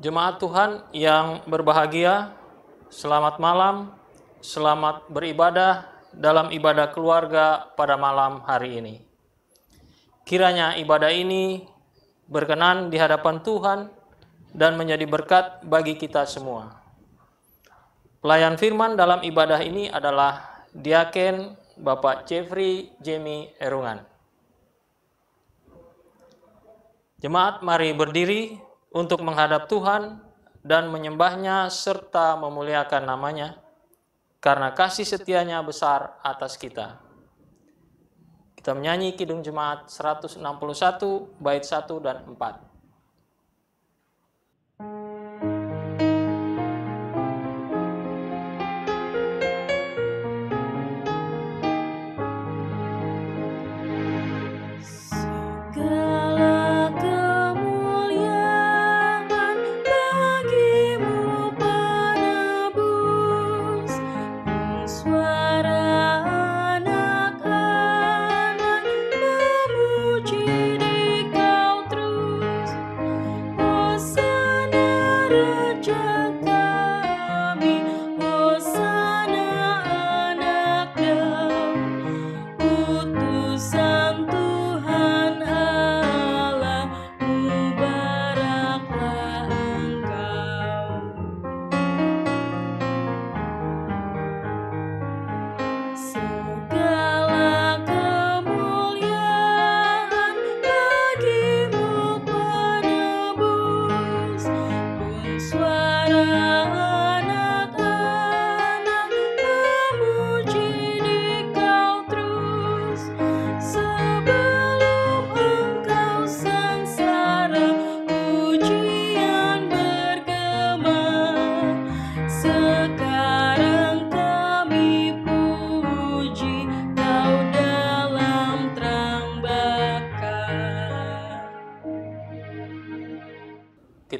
Jemaat Tuhan yang berbahagia, selamat malam, selamat beribadah dalam ibadah keluarga pada malam hari ini. Kiranya ibadah ini berkenan di hadapan Tuhan dan menjadi berkat bagi kita semua. Pelayan firman dalam ibadah ini adalah Diaken Bapak Jeffrey Jamie Erungan. Jemaat, mari berdiri untuk menghadap Tuhan dan menyembahnya serta memuliakan namanya, karena kasih setianya besar atas kita. Kita menyanyi Kidung Jemaat 161, bait 1 dan 4.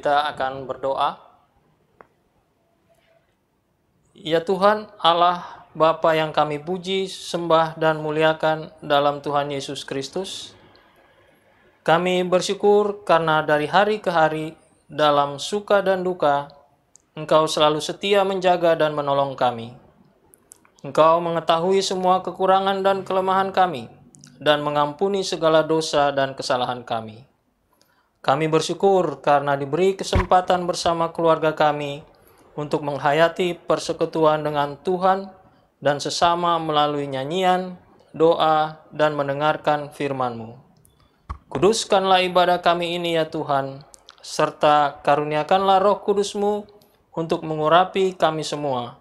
Kita akan berdoa. Ya Tuhan, Allah Bapa yang kami puji, sembah dan muliakan dalam Tuhan Yesus Kristus. Kami bersyukur karena dari hari ke hari, dalam suka dan duka, Engkau selalu setia menjaga dan menolong kami. Engkau mengetahui semua kekurangan dan kelemahan kami, dan mengampuni segala dosa dan kesalahan kami. Kami bersyukur karena diberi kesempatan bersama keluarga kami untuk menghayati persekutuan dengan Tuhan dan sesama melalui nyanyian, doa, dan mendengarkan firman-Mu. Kuduskanlah ibadah kami ini ya Tuhan, serta karuniakanlah Roh Kudus-Mu untuk mengurapi kami semua.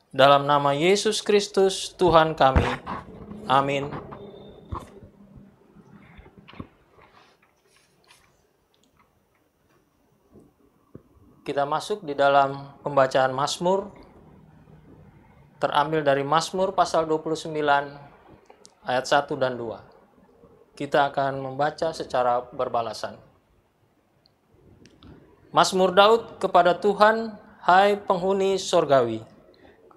Dalam nama Yesus Kristus Tuhan kami. Amin. Kita masuk di dalam pembacaan Mazmur, terambil dari Mazmur pasal 29 ayat 1 dan 2. Kita akan membaca secara berbalasan. Mazmur Daud kepada Tuhan, hai penghuni sorgawi.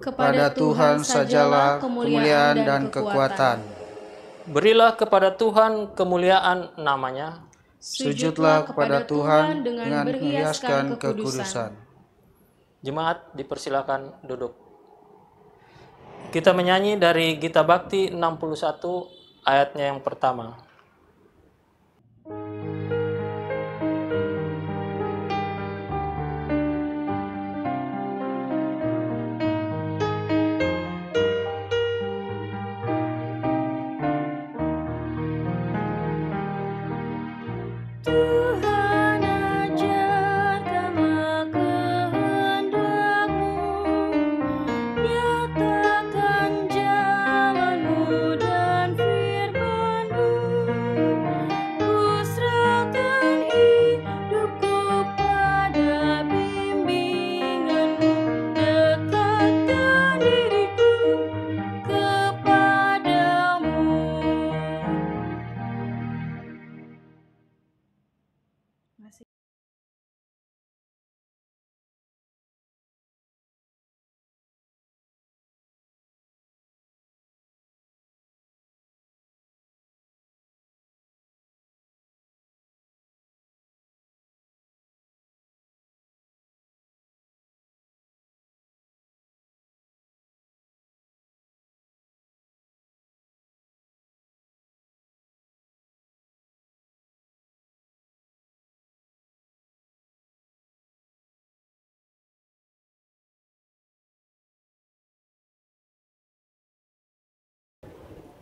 Kepada Tuhan sajalah kemuliaan dan kekuatan. Berilah kepada Tuhan kemuliaan namanya. Sujudlah kepada Tuhan dengan berhiaskan kekudusan. Jemaat dipersilakan duduk. Kita menyanyi dari Gita Bakti 61 ayatnya yang pertama.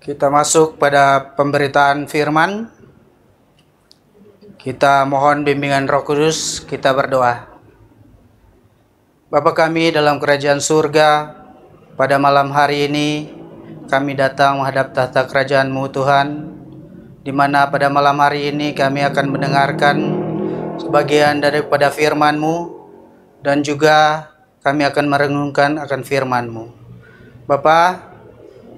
Kita masuk pada pemberitaan firman. Kita mohon bimbingan Roh Kudus, kita berdoa. Bapa kami dalam kerajaan surga, pada malam hari ini kami datang menghadap tahta kerajaan-Mu Tuhan, di mana pada malam hari ini kami akan mendengarkan sebagian daripada firman-Mu, dan juga kami akan merenungkan akan firman-Mu. Bapa,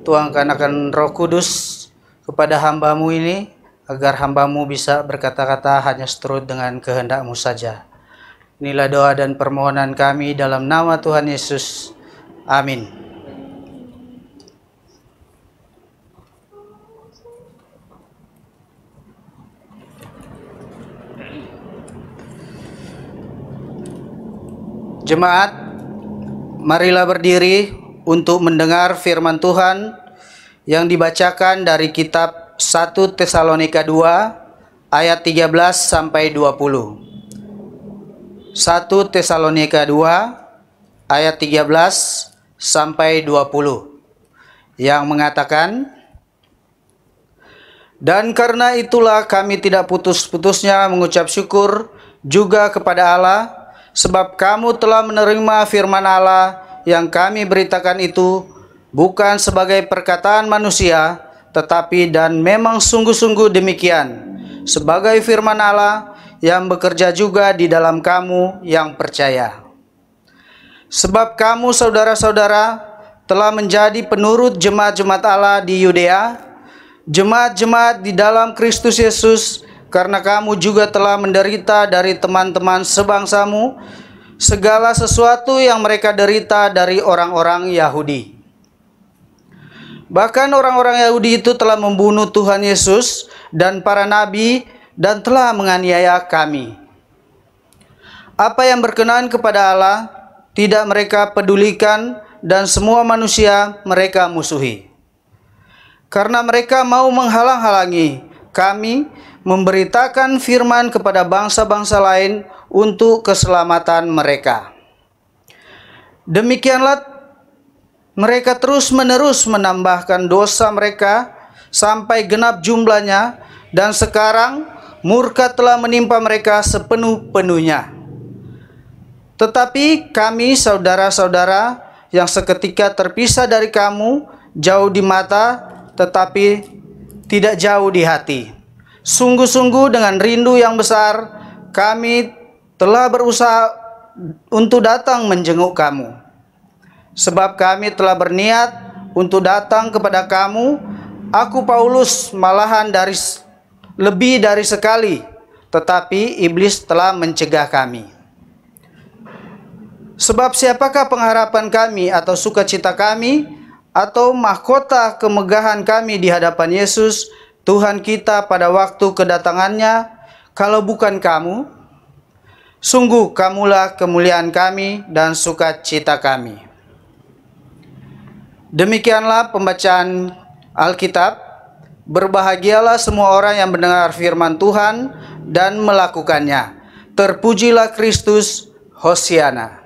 tuangkan akan Roh Kudus kepada hamba-Mu ini, agar hamba-Mu bisa berkata-kata hanya seturut dengan kehendak-Mu saja. Inilah doa dan permohonan kami dalam nama Tuhan Yesus. Amin. Jemaat, marilah berdiri untuk mendengar firman Tuhan yang dibacakan dari kitab 1 Tesalonika 2 ayat 13 sampai 20. 1 Tesalonika 2 ayat 13 sampai 20 yang mengatakan, "Dan karena itulah kami tidak putus-putusnya mengucap syukur juga kepada Allah, sebab kamu telah menerima firman Allah yang kami beritakan itu bukan sebagai perkataan manusia, tetapi dan memang sungguh-sungguh demikian, sebagai firman Allah yang bekerja juga di dalam kamu yang percaya. Sebab kamu saudara-saudara telah menjadi penurut jemaat-jemaat Allah di Yudea, jemaat-jemaat di dalam Kristus Yesus, karena kamu juga telah menderita dari teman-teman sebangsamu segala sesuatu yang mereka derita dari orang-orang Yahudi. Bahkan orang-orang Yahudi itu telah membunuh Tuhan Yesus dan para nabi dan telah menganiaya kami. Apa yang berkenan kepada Allah tidak mereka pedulikan, dan semua manusia mereka musuhi. Karena mereka mau menghalang-halangi kami memberitakan firman kepada bangsa-bangsa lain untuk keselamatan mereka. Demikianlah mereka terus-menerus menambahkan dosa mereka sampai genap jumlahnya, dan sekarang murka telah menimpa mereka sepenuh-penuhnya. Tetapi kami saudara-saudara yang seketika terpisah dari kamu, jauh di mata tetapi tidak jauh di hati, sungguh-sungguh dengan rindu yang besar kami telah berusaha untuk datang menjenguk kamu. Sebab kami telah berniat untuk datang kepada kamu, aku Paulus malahan lebih dari sekali, tetapi iblis telah mencegah kami. Sebab siapakah pengharapan kami atau sukacita kami atau mahkota kemegahan kami di hadapan Yesus Tuhan kita pada waktu kedatangannya, kalau bukan kamu? Sungguh kamulah kemuliaan kami dan sukacita kami." Demikianlah pembacaan Alkitab. Berbahagialah semua orang yang mendengar firman Tuhan dan melakukannya. Terpujilah Kristus, Hosiana.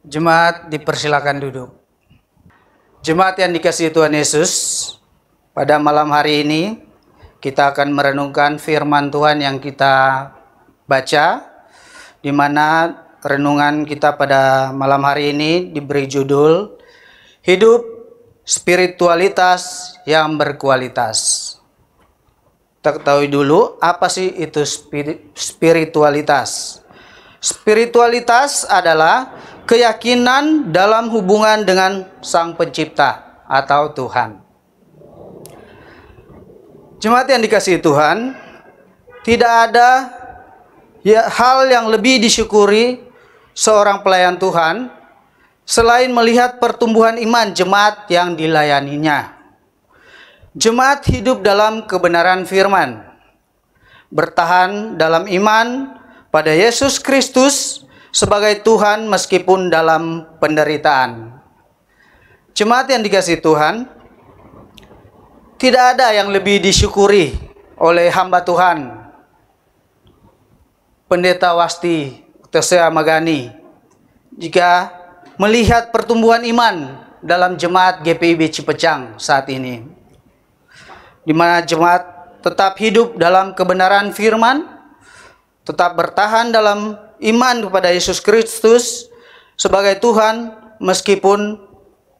Jemaat dipersilakan duduk. Jemaat yang dikasihi Tuhan Yesus, pada malam hari ini kita akan merenungkan firman Tuhan yang kita baca, di mana renungan kita pada malam hari ini diberi judul Hidup Spiritualitas yang Berkualitas. Kita ketahui dulu apa sih itu spiritualitas. Spiritualitas adalah keyakinan dalam hubungan dengan Sang Pencipta atau Tuhan. Jemaat yang dikasihi Tuhan, tidak ada hal yang lebih disyukuri seorang pelayan Tuhan selain melihat pertumbuhan iman jemaat yang dilayaninya. Jemaat hidup dalam kebenaran firman. bertahan dalam iman pada Yesus Kristus sebagai Tuhan meskipun dalam penderitaan. Jemaat yang dikasihi Tuhan, tidak ada yang lebih disyukuri oleh hamba Tuhan Pendeta Wasti Tesea Magani jika melihat pertumbuhan iman dalam jemaat GPIB Cipecang saat ini, di mana jemaat tetap hidup dalam kebenaran firman, tetap bertahan dalam iman kepada Yesus Kristus sebagai Tuhan meskipun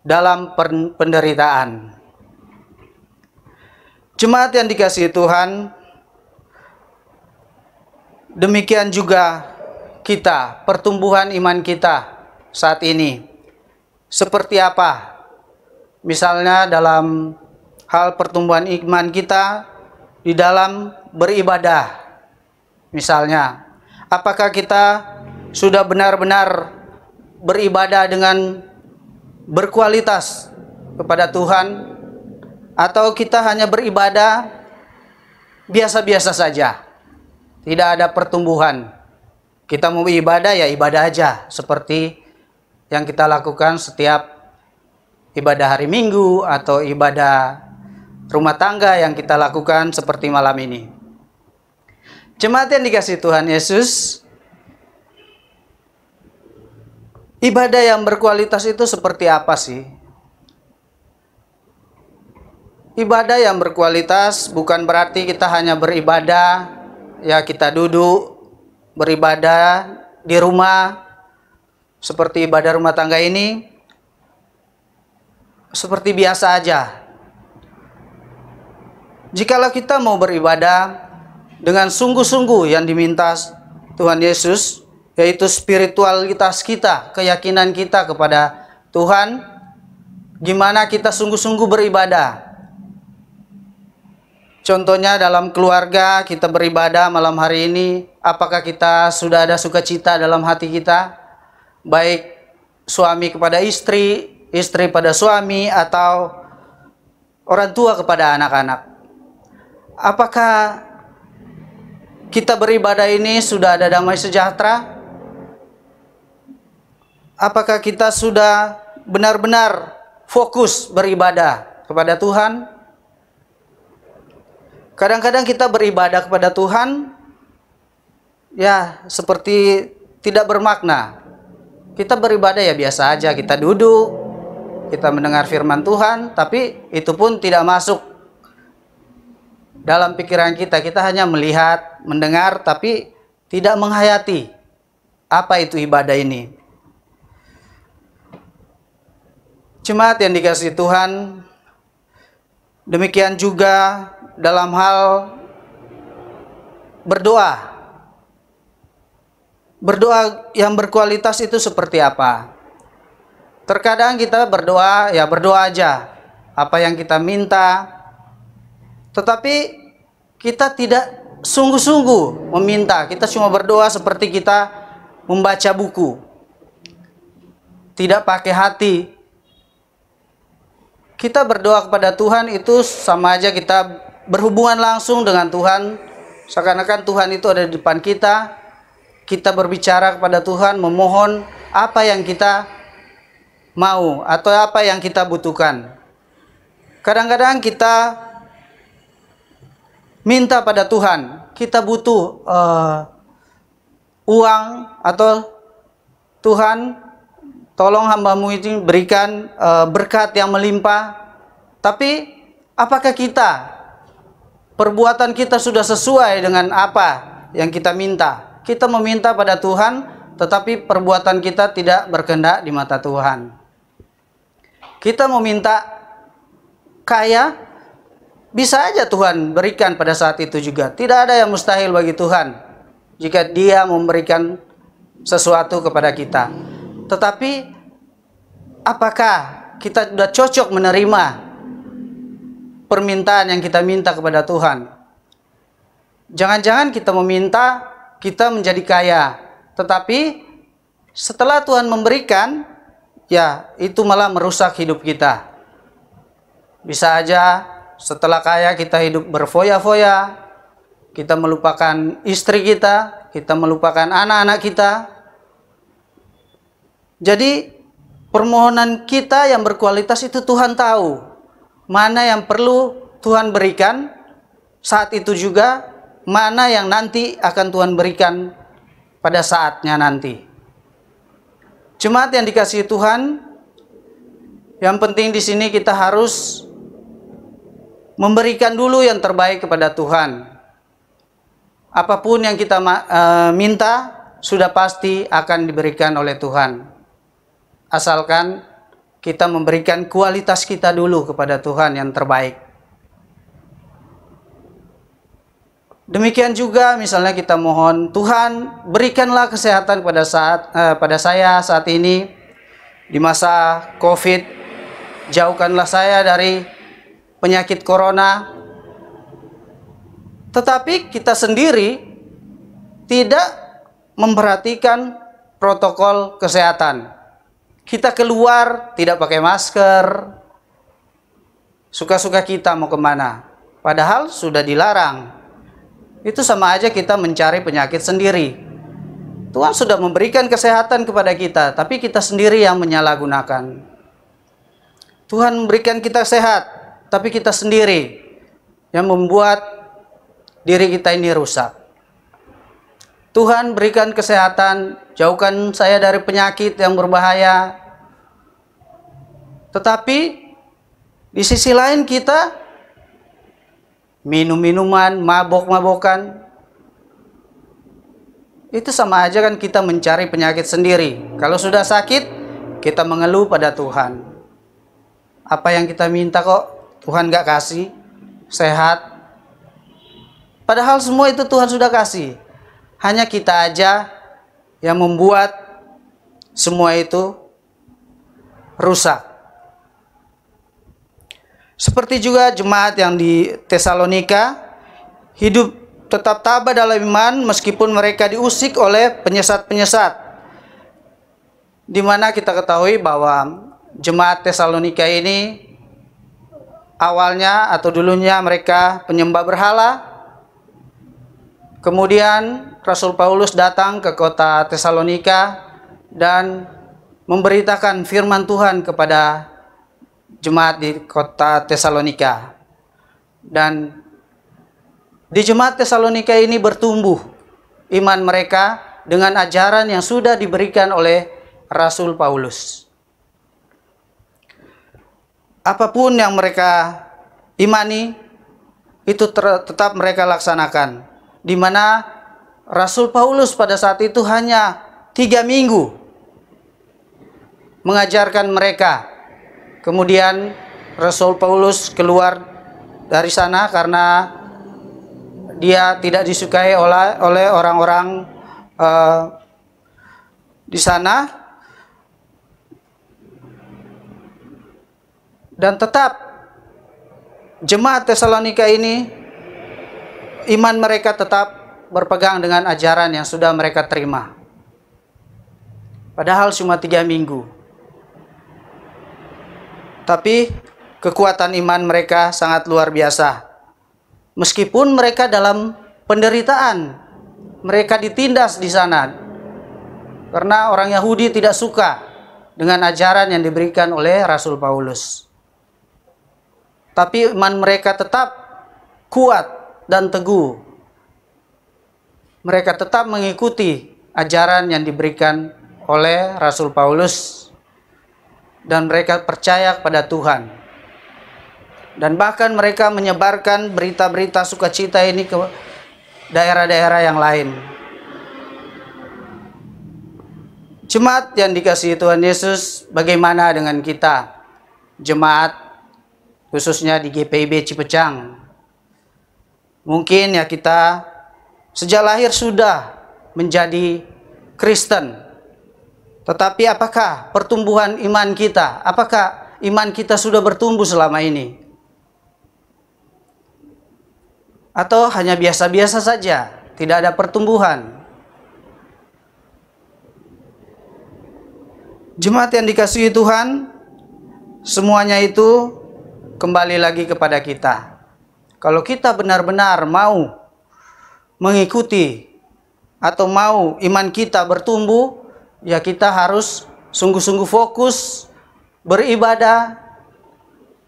dalam penderitaan. Jemaat yang dikasihi Tuhan, demikian juga kita, pertumbuhan iman kita saat ini seperti apa? Misalnya dalam hal pertumbuhan iman kita di dalam beribadah. Misalnya, apakah kita sudah benar-benar beribadah dengan berkualitas kepada Tuhan, atau kita hanya beribadah biasa-biasa saja, tidak ada pertumbuhan? Kita mau ibadah ya ibadah aja, seperti yang kita lakukan setiap ibadah hari Minggu atau ibadah rumah tangga yang kita lakukan seperti malam ini. Jemaat yang dikasihi Tuhan Yesus, ibadah yang berkualitas itu seperti apa sih? Ibadah yang berkualitas bukan berarti kita hanya beribadah, ya kita duduk beribadah di rumah seperti ibadah rumah tangga ini, seperti biasa aja. Jikalau kita mau beribadah dengan sungguh-sungguh yang diminta Tuhan Yesus, yaitu spiritualitas kita, keyakinan kita kepada Tuhan, gimana kita sungguh-sungguh beribadah. Contohnya dalam keluarga kita beribadah malam hari ini, apakah kita sudah ada sukacita dalam hati kita? Baik suami kepada istri, istri pada suami, atau orang tua kepada anak-anak. Apakah kita beribadah ini sudah ada damai sejahtera? Apakah kita sudah benar-benar fokus beribadah kepada Tuhan? Kadang-kadang kita beribadah kepada Tuhan, ya seperti tidak bermakna. Kita beribadah ya biasa aja, kita duduk, kita mendengar firman Tuhan, tapi itu pun tidak masuk dalam pikiran kita. Kita hanya melihat, mendengar, tapi tidak menghayati apa itu ibadah ini. Jemaat yang dikasihi Tuhan, demikian juga dalam hal berdoa. Berdoa yang berkualitas itu seperti apa? Terkadang kita berdoa, ya berdoa aja, apa yang kita minta, tetapi kita tidak sungguh-sungguh meminta. Kita cuma berdoa seperti kita membaca buku, tidak pakai hati. Kita berdoa kepada Tuhan itu sama aja kita berhubungan langsung dengan Tuhan, seakan-akan Tuhan itu ada di depan kita. Kita berbicara kepada Tuhan, memohon apa yang kita mau atau apa yang kita butuhkan. Kadang-kadang kita minta pada Tuhan, kita butuh uang, atau Tuhan tolong hambamu ini berikan berkat yang melimpah. Tapi apakah perbuatan kita sudah sesuai dengan apa yang kita minta? Kita meminta pada Tuhan, tetapi perbuatan kita tidak berkehendak di mata Tuhan. Kita meminta kaya, bisa aja Tuhan berikan pada saat itu juga. Tidak ada yang mustahil bagi Tuhan jika Dia memberikan sesuatu kepada kita. Tetapi apakah kita sudah cocok menerima permintaan yang kita minta kepada Tuhan? Jangan-jangan kita meminta kita menjadi kaya, tetapi setelah Tuhan memberikan, ya itu malah merusak hidup kita. Bisa aja setelah kaya kita hidup berfoya-foya, kita melupakan istri kita melupakan anak-anak kita. Jadi permohonan kita yang berkualitas itu Tuhan tahu mana yang perlu Tuhan berikan saat itu juga, mana yang nanti akan Tuhan berikan pada saatnya nanti. Jemaat yang dikasihi Tuhan, yang penting di sini kita harus memberikan dulu yang terbaik kepada Tuhan. Apapun yang kita minta sudah pasti akan diberikan oleh Tuhan. Asalkan kita memberikan kualitas kita dulu kepada Tuhan yang terbaik. Demikian juga misalnya kita mohon, Tuhan berikanlah kesehatan pada saya saat ini di masa COVID. Jauhkanlah saya dari penyakit corona. Tetapi kita sendiri tidak memperhatikan protokol kesehatan. Kita keluar tidak pakai masker, suka-suka kita mau kemana, padahal sudah dilarang. Itu sama aja kita mencari penyakit sendiri. Tuhan sudah memberikan kesehatan kepada kita, tapi kita sendiri yang menyalahgunakan. Tuhan memberikan kita sehat, tapi kita sendiri yang membuat diri kita ini rusak. Tuhan berikan kesehatan, jauhkan saya dari penyakit yang berbahaya. Tetapi di sisi lain kita minum-minuman, mabok-mabokan. Itu sama aja kan kita mencari penyakit sendiri. Kalau sudah sakit, kita mengeluh pada Tuhan. Apa yang kita minta kok Tuhan gak kasih? Sehat. Padahal semua itu Tuhan sudah kasih. Hanya kita aja yang membuat semua itu rusak. Seperti juga jemaat yang di Tesalonika, hidup tetap tabah dalam iman meskipun mereka diusik oleh penyesat-penyesat. Di mana kita ketahui bahwa jemaat Tesalonika ini awalnya atau dulunya mereka penyembah berhala. Kemudian Rasul Paulus datang ke kota Tesalonika dan memberitakan firman Tuhan kepada jemaat di kota Tesalonika. Dan di jemaat Tesalonika ini bertumbuh iman mereka dengan ajaran yang sudah diberikan oleh Rasul Paulus. Apapun yang mereka imani, itu tetap mereka laksanakan. Di mana Rasul Paulus pada saat itu hanya 3 minggu mengajarkan mereka. Kemudian Rasul Paulus keluar dari sana karena dia tidak disukai oleh orang-orang di sana. Dan tetap jemaat Tesalonika ini iman mereka tetap berpegang dengan ajaran yang sudah mereka terima. Padahal cuma 3 minggu. Tapi kekuatan iman mereka sangat luar biasa. Meskipun mereka dalam penderitaan, mereka ditindas di sana. Karena orang Yahudi tidak suka dengan ajaran yang diberikan oleh Rasul Paulus. Tapi iman mereka tetap kuat dan teguh. Mereka tetap mengikuti ajaran yang diberikan oleh Rasul Paulus. Dan mereka percaya kepada Tuhan. Dan bahkan mereka menyebarkan berita-berita sukacita ini ke daerah-daerah yang lain. Jemaat yang dikasihi Tuhan Yesus, bagaimana dengan kita? Jemaat khususnya di GPIB Cipecang. Mungkin ya kita sejak lahir sudah menjadi Kristen. Tetapi apakah pertumbuhan iman kita? Apakah iman kita sudah bertumbuh selama ini? Atau hanya biasa-biasa saja, tidak ada pertumbuhan? Jemaat yang dikasihi Tuhan, semuanya itu kembali lagi kepada kita. Kalau kita benar-benar mau mengikuti atau mau iman kita bertumbuh, ya kita harus sungguh-sungguh fokus beribadah,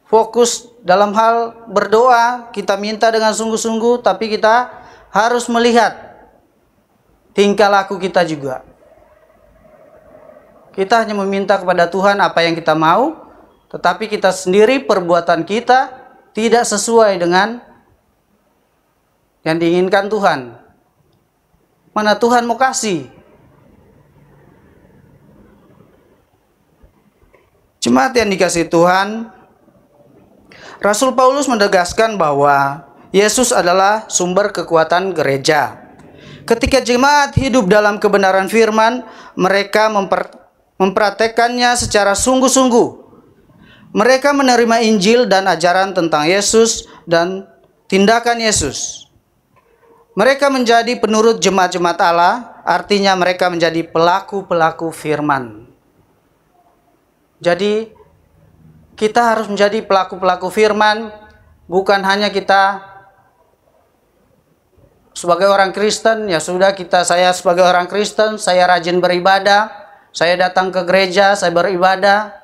fokus dalam hal berdoa, kita minta dengan sungguh-sungguh, tapi kita harus melihat tingkah laku kita juga. Kita hanya meminta kepada Tuhan apa yang kita mau, tetapi kita sendiri perbuatan kita tidak sesuai dengan yang diinginkan Tuhan. Mana Tuhan mau kasih? Jemaat yang dikasihi Tuhan, Rasul Paulus menegaskan bahwa Yesus adalah sumber kekuatan gereja. Ketika jemaat hidup dalam kebenaran firman, mereka mempraktekannya secara sungguh-sungguh. Mereka menerima Injil dan ajaran tentang Yesus dan tindakan Yesus. Mereka menjadi penurut jemaat-jemaat Allah, artinya mereka menjadi pelaku-pelaku firman. Jadi kita harus menjadi pelaku-pelaku firman, bukan hanya kita sebagai orang Kristen, ya sudah saya sebagai orang Kristen, saya rajin beribadah, saya datang ke gereja, saya beribadah,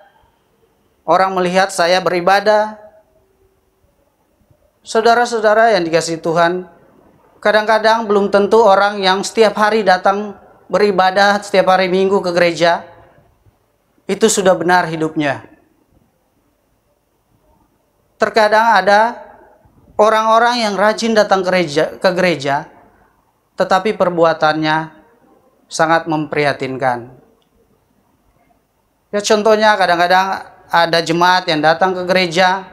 orang melihat saya beribadah. Saudara-saudara yang dikasihi Tuhan, kadang-kadang belum tentu orang yang setiap hari datang beribadah, setiap hari Minggu ke gereja, itu sudah benar hidupnya. Terkadang ada orang-orang yang rajin datang ke gereja, tetapi perbuatannya sangat memprihatinkan. Ya, contohnya kadang-kadang ada jemaat yang datang ke gereja,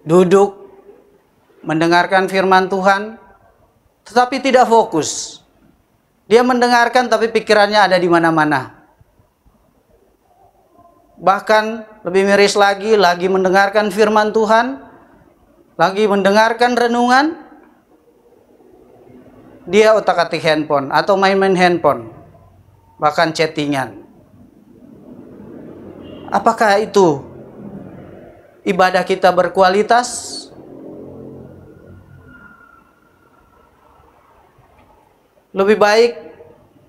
duduk, mendengarkan firman Tuhan, tetapi tidak fokus. Dia mendengarkan tapi pikirannya ada di mana-mana. Bahkan lebih miris lagi mendengarkan firman Tuhan, lagi mendengarkan renungan, dia otak-atik handphone atau main-main handphone, bahkan chattingan. Apakah itu ibadah kita berkualitas? Lebih baik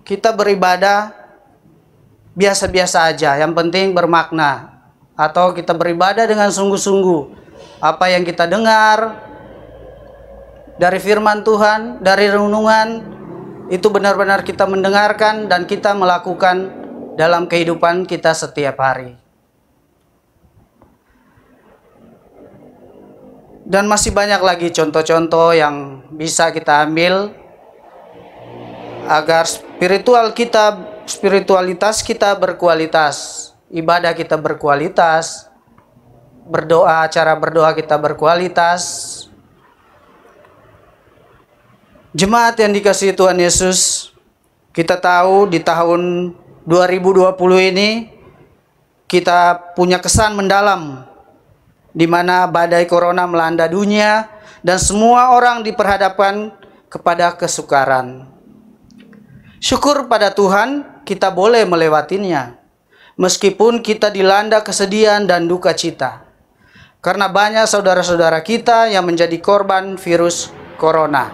kita beribadah biasa-biasa aja, yang penting bermakna. Atau kita beribadah dengan sungguh-sungguh. Apa yang kita dengar dari firman Tuhan, dari renungan, itu benar-benar kita mendengarkan dan kita melakukan dalam kehidupan kita setiap hari. Dan masih banyak lagi contoh-contoh yang bisa kita ambil agar spiritualitas kita berkualitas, ibadah kita berkualitas, cara berdoa kita berkualitas. Jemaat yang dikasihi Tuhan Yesus, kita tahu di tahun 2020 ini kita punya kesan mendalam di mana badai corona melanda dunia dan semua orang diperhadapkan kepada kesukaran. Syukur pada Tuhan kita boleh melewatinya, meskipun kita dilanda kesedihan dan duka cita, karena banyak saudara-saudara kita yang menjadi korban virus corona.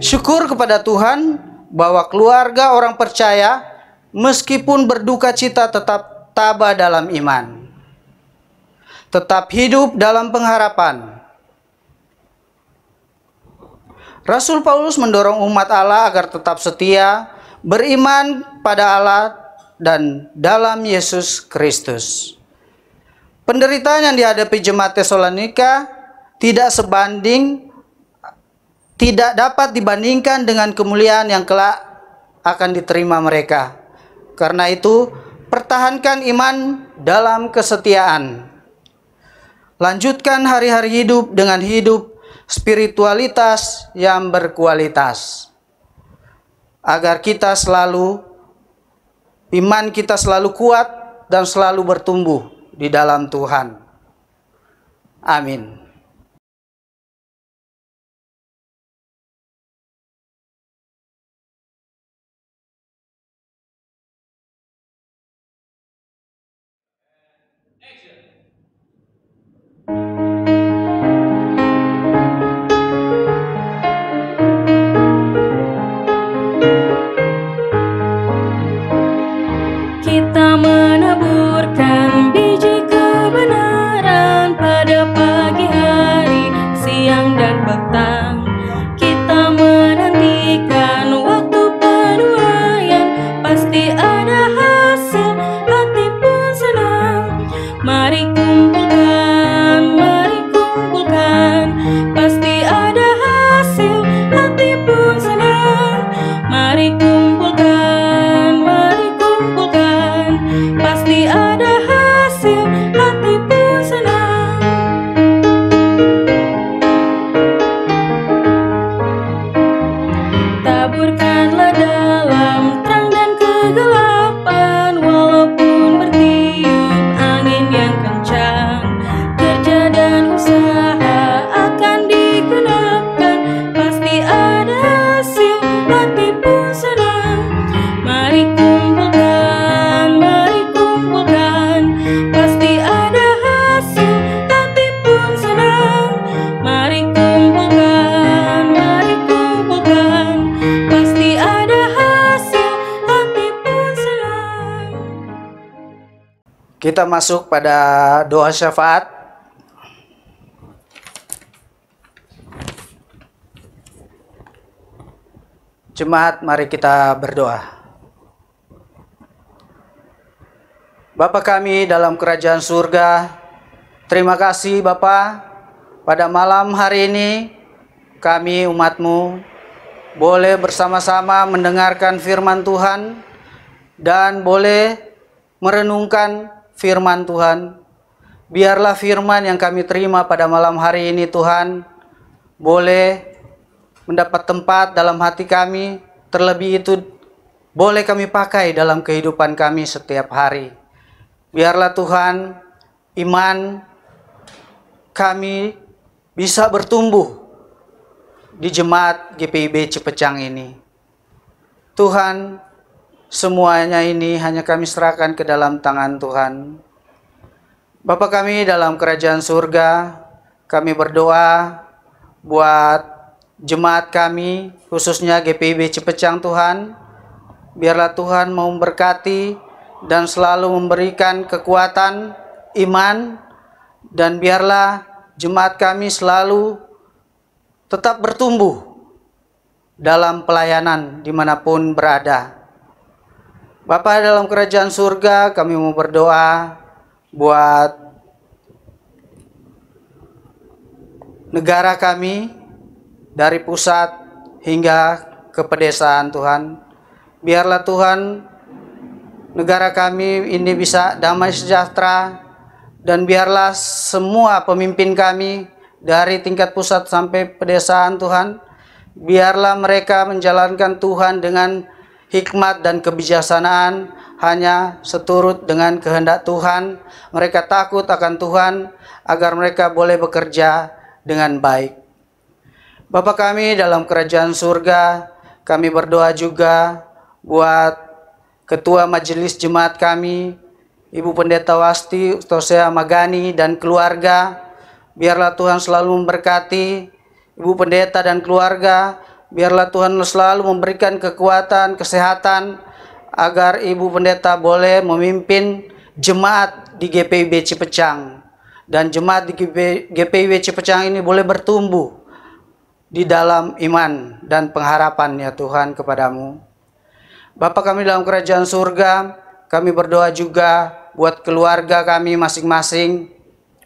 Syukur kepada Tuhan bahwa keluarga orang percaya, meskipun berduka cita tetap tabah dalam iman, tetap hidup dalam pengharapan. Rasul Paulus mendorong umat Allah agar tetap setia, beriman pada Allah dan dalam Yesus Kristus. Penderitaan yang dihadapi jemaat Tesalonika tidak dapat dibandingkan dengan kemuliaan yang kelak akan diterima mereka. Karena itu, pertahankan iman dalam kesetiaan. Lanjutkan hari-hari hidup dengan hidup spiritualitas yang berkualitas, agar iman kita selalu kuat dan selalu bertumbuh di dalam Tuhan. Amin. Kita masuk pada doa syafaat. Jemaat, mari kita berdoa. Bapa kami dalam kerajaan surga, terima kasih Bapa, pada malam hari ini kami umat-Mu boleh bersama-sama mendengarkan firman Tuhan dan boleh merenungkan firman Tuhan. Biarlah firman yang kami terima pada malam hari ini Tuhan boleh mendapat tempat dalam hati kami, terlebih itu boleh kami pakai dalam kehidupan kami setiap hari. Biarlah Tuhan iman kami bisa bertumbuh di jemaat GPIB Cepecang ini. Tuhan, semuanya ini hanya kami serahkan ke dalam tangan Tuhan. Bapa kami dalam kerajaan surga, kami berdoa buat jemaat kami, khususnya GPIB Cepecang Tuhan. Biarlah Tuhan memberkati dan selalu memberikan kekuatan iman, dan biarlah jemaat kami selalu tetap bertumbuh dalam pelayanan dimanapun berada. Bapa dalam kerajaan surga, kami mau berdoa buat negara kami, dari pusat hingga ke pedesaan Tuhan. Biarlah Tuhan negara kami ini bisa damai sejahtera, dan biarlah semua pemimpin kami dari tingkat pusat sampai pedesaan Tuhan, biarlah mereka menjalankan Tuhan dengan hikmat dan kebijaksanaan, hanya seturut dengan kehendak Tuhan. Mereka takut akan Tuhan agar mereka boleh bekerja dengan baik. Bapa kami dalam kerajaan surga, kami berdoa juga buat Ketua Majelis Jemaat kami, Ibu Pendeta Wasti Tosea Magani dan keluarga. Biarlah Tuhan selalu memberkati Ibu Pendeta dan keluarga. Biarlah Tuhan selalu memberikan kekuatan, kesehatan, agar Ibu Pendeta boleh memimpin jemaat di GPIB Cepecang. Dan jemaat di GPIB Cepecang ini boleh bertumbuh di dalam iman dan pengharapan ya Tuhan kepadamu. Bapa kami dalam kerajaan surga, kami berdoa juga buat keluarga kami masing-masing.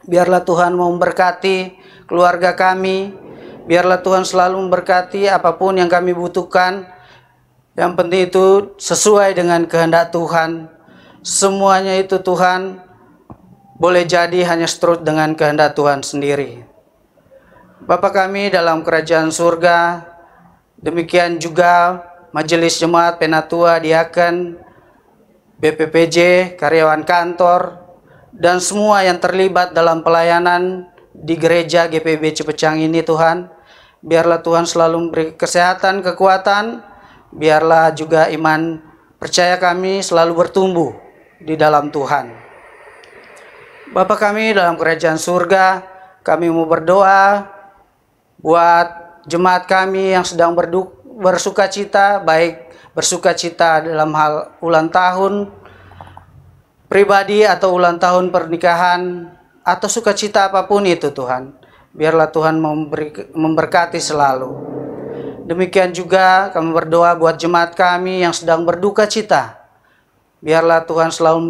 Biarlah Tuhan memberkati keluarga kami. Biarlah Tuhan selalu memberkati apapun yang kami butuhkan. Yang penting itu sesuai dengan kehendak Tuhan. Semuanya itu Tuhan boleh jadi hanya seturut dengan kehendak Tuhan sendiri. Bapa kami dalam kerajaan surga, demikian juga Majelis Jemaat Penatua Diaken, BPPJ, karyawan kantor, dan semua yang terlibat dalam pelayanan di gereja GPIB Cepecang ini Tuhan. Biarlah Tuhan selalu memberi kesehatan, kekuatan, biarlah juga iman percaya kami selalu bertumbuh di dalam Tuhan. Bapa kami dalam kerajaan surga, kami mau berdoa buat jemaat kami yang sedang bersuka cita, baik bersuka cita dalam hal ulang tahun pribadi atau ulang tahun pernikahan atau sukacita apapun itu Tuhan. Biarlah Tuhan memberkati selalu. Demikian juga kami berdoa buat jemaat kami yang sedang berduka cita. Biarlah Tuhan selalu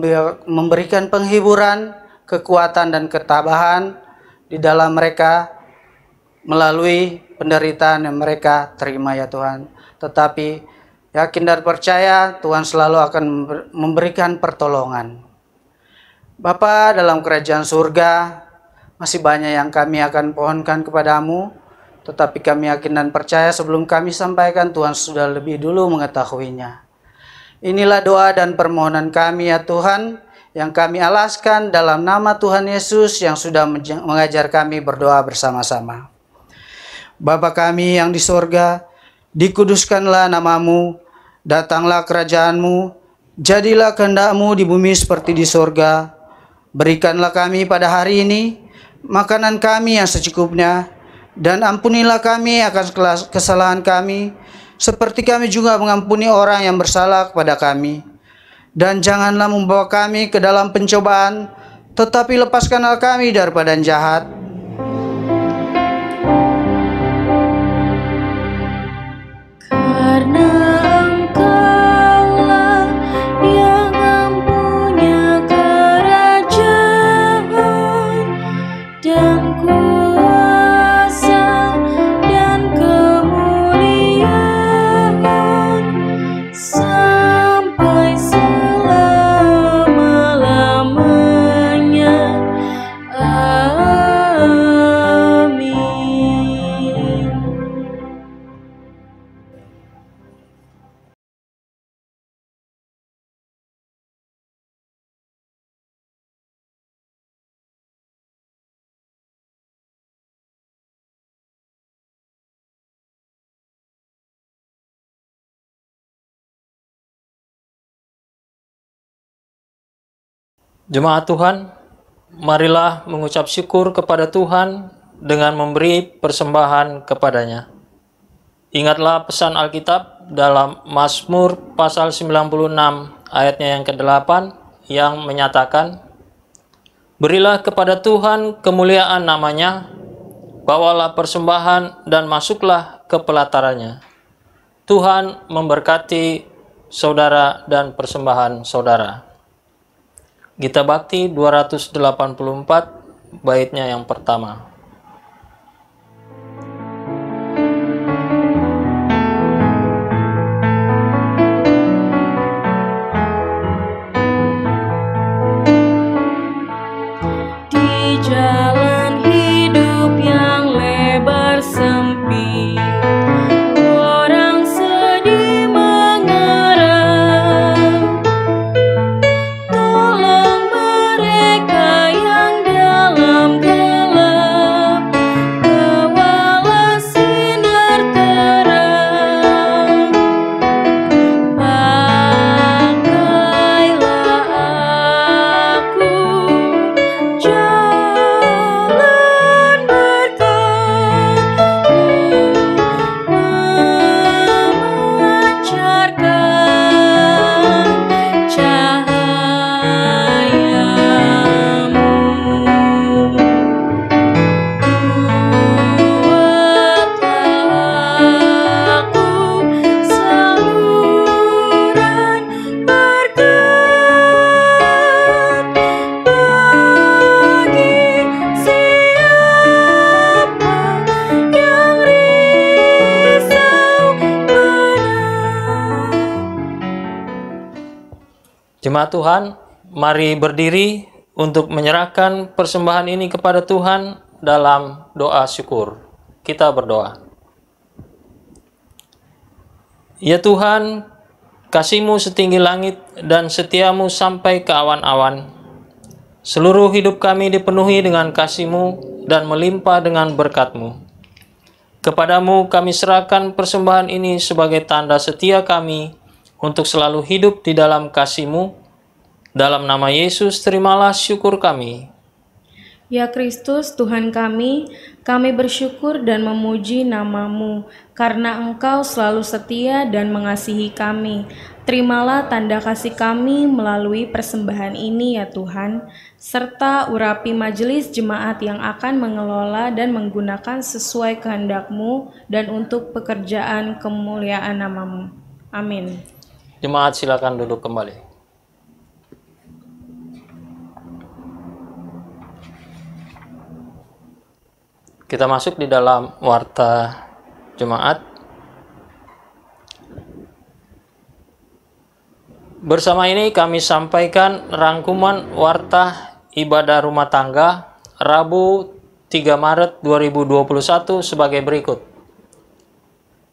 memberikan penghiburan, kekuatan dan ketabahan di dalam mereka melalui penderitaan yang mereka terima ya Tuhan. Tetapi yakin dan percaya Tuhan selalu akan memberikan pertolongan. Bapa dalam kerajaan surga, masih banyak yang kami akan pohonkan kepadamu, tetapi kami yakin dan percaya sebelum kami sampaikan Tuhan sudah lebih dulu mengetahuinya. Inilah doa dan permohonan kami ya Tuhan, yang kami alaskan dalam nama Tuhan Yesus yang sudah mengajar kami berdoa bersama-sama. Bapa kami yang di sorga, dikuduskanlah namamu, datanglah kerajaanmu, jadilah kehendak-Mu di bumi seperti di sorga. Berikanlah kami pada hari ini makanan kami yang secukupnya, dan ampunilah kami akan kesalahan kami, seperti kami juga mengampuni orang yang bersalah kepada kami. Dan janganlah membawa kami ke dalam pencobaan, tetapi lepaskanlah kami daripada yang jahat. Karena Engkaulah yang mempunyai kerajaan dan kuasa dan kemuliaan sampai selama-lamanya. Amin. Jemaat Tuhan, marilah mengucap syukur kepada Tuhan dengan memberi persembahan kepadanya. Ingatlah pesan Alkitab dalam Mazmur pasal 96 ayatnya yang ke-8 yang menyatakan, "Berilah kepada Tuhan kemuliaan namanya, bawalah persembahan dan masuklah ke pelatarannya." Tuhan memberkati saudara dan persembahan saudara. Gita Bakti 284 baitnya yang pertama. Di jalan hidup yang lebar sempit, orang sedih mengerang. Tolong mereka yang dalam gelap, bawalah sinar terang. Pakailah aku jalan berkat-Mu, memancarkan cahaya-Mu. Buatlah aku saluran berkat bagi siapa yang risau benar. Jemaat Tuhan, mari berdiri untuk menyerahkan persembahan ini kepada Tuhan dalam doa syukur. Kita berdoa. Ya Tuhan, kasih-Mu setinggi langit dan setia-Mu sampai ke awan-awan. Seluruh hidup kami dipenuhi dengan kasih-Mu dan melimpah dengan berkat-Mu. Kepadamu kami serahkan persembahan ini sebagai tanda setia kami untuk selalu hidup di dalam kasih-Mu. Dalam nama Yesus, terimalah syukur kami. Ya Kristus, Tuhan kami bersyukur dan memuji nama-Mu, karena Engkau selalu setia dan mengasihi kami. Terimalah tanda kasih kami melalui persembahan ini ya Tuhan, serta urapi majelis jemaat yang akan mengelola dan menggunakan sesuai kehendak-Mu dan untuk pekerjaan kemuliaan nama-Mu. Amin. Jemaat silakan duduk kembali. Kita masuk di dalam warta jemaat. Bersama ini kami sampaikan rangkuman warta ibadah rumah tangga Rabu 3 Maret 2021 sebagai berikut.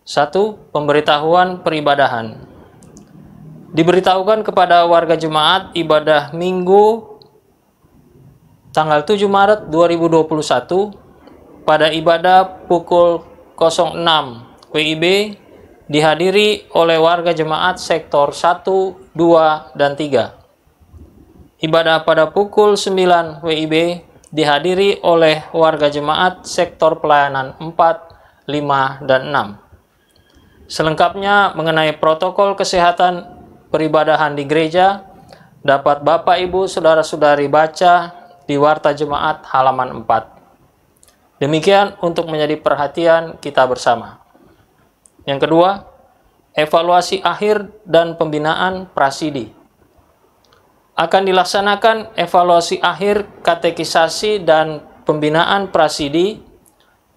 1. Pemberitahuan peribadahan. Diberitahukan kepada warga jemaat ibadah Minggu tanggal 7 Maret 2021 pada ibadah pukul 06 WIB dihadiri oleh warga jemaat sektor 1, 2, dan 3. Ibadah pada pukul 9 WIB dihadiri oleh warga jemaat sektor pelayanan 4, 5, dan 6. Selengkapnya mengenai protokol kesehatan peribadahan di gereja dapat Bapak, Ibu, Saudara-saudari baca di Warta Jemaat halaman 4. Demikian untuk menjadi perhatian kita bersama. Yang kedua, evaluasi akhir dan pembinaan prasidi. Akan dilaksanakan evaluasi akhir katekisasi dan pembinaan prasidi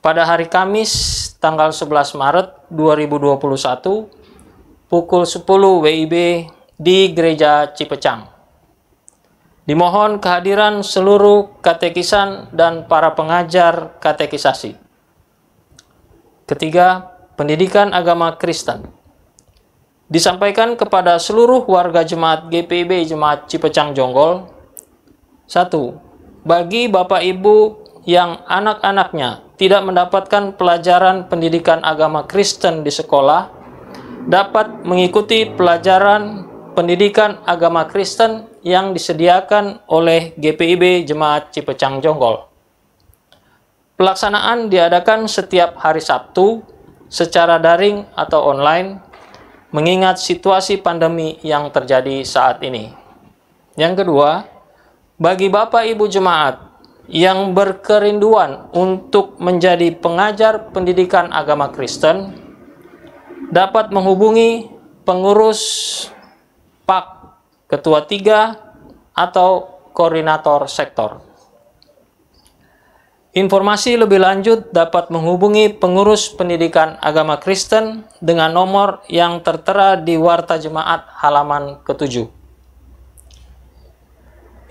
pada hari Kamis tanggal 11 Maret 2021 pukul 10 WIB di Gereja Cipecang. Dimohon kehadiran seluruh katekisan dan para pengajar katekisasi. Ketiga, pendidikan agama Kristen. Disampaikan kepada seluruh warga jemaat GPIB Jemaat Cipecang Jonggol. 1. Bagi Bapak Ibu yang anak-anaknya tidak mendapatkan pelajaran pendidikan agama Kristen di sekolah, dapat mengikuti pelajaran pendidikan agama Kristen yang disediakan oleh GPIB Jemaat Cipecang Jonggol. Pelaksanaan diadakan setiap hari Sabtu secara daring atau online, mengingat situasi pandemi yang terjadi saat ini. Yang kedua, bagi Bapak Ibu Jemaat yang berkerinduan untuk menjadi pengajar pendidikan agama Kristen, dapat menghubungi pengurus PAK, Ketua 3, atau Koordinator Sektor. Informasi lebih lanjut dapat menghubungi pengurus pendidikan agama Kristen dengan nomor yang tertera di Warta Jemaat halaman ke-7.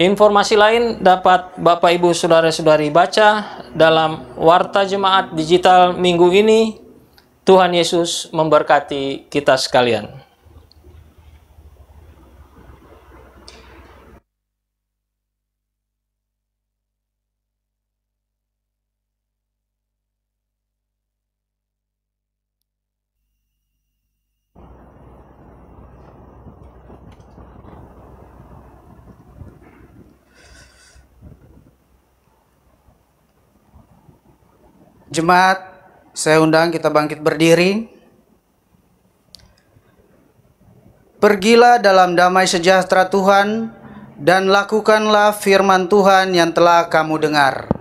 Informasi lain dapat Bapak Ibu Saudara-saudari baca dalam Warta Jemaat Digital minggu ini. Tuhan Yesus memberkati kita sekalian. Jemaat, saya undang kita bangkit berdiri. Pergilah dalam damai sejahtera Tuhan dan lakukanlah firman Tuhan yang telah kamu dengar.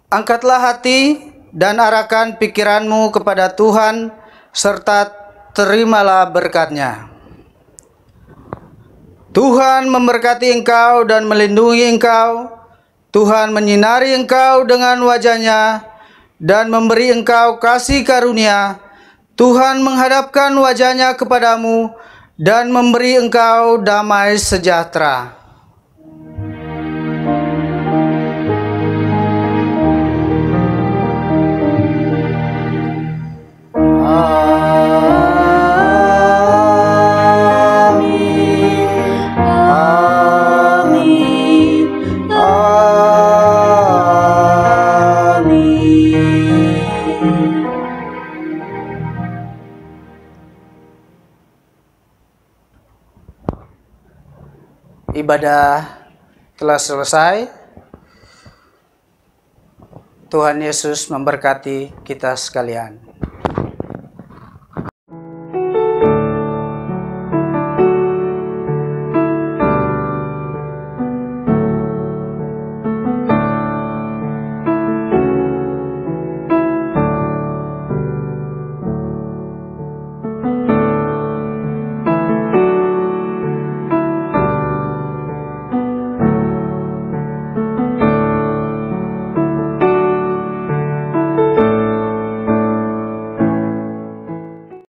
Angkatlah hati dan arahkan pikiranmu kepada Tuhan serta terimalah berkat-Nya. Tuhan memberkati engkau dan melindungi engkau. Tuhan menyinari engkau dengan wajah-Nya dan memberi engkau kasih karunia. Tuhan menghadapkan wajah-Nya kepadamu dan memberi engkau damai sejahtera. Ibadah telah selesai. Tuhan Yesus memberkati kita sekalian.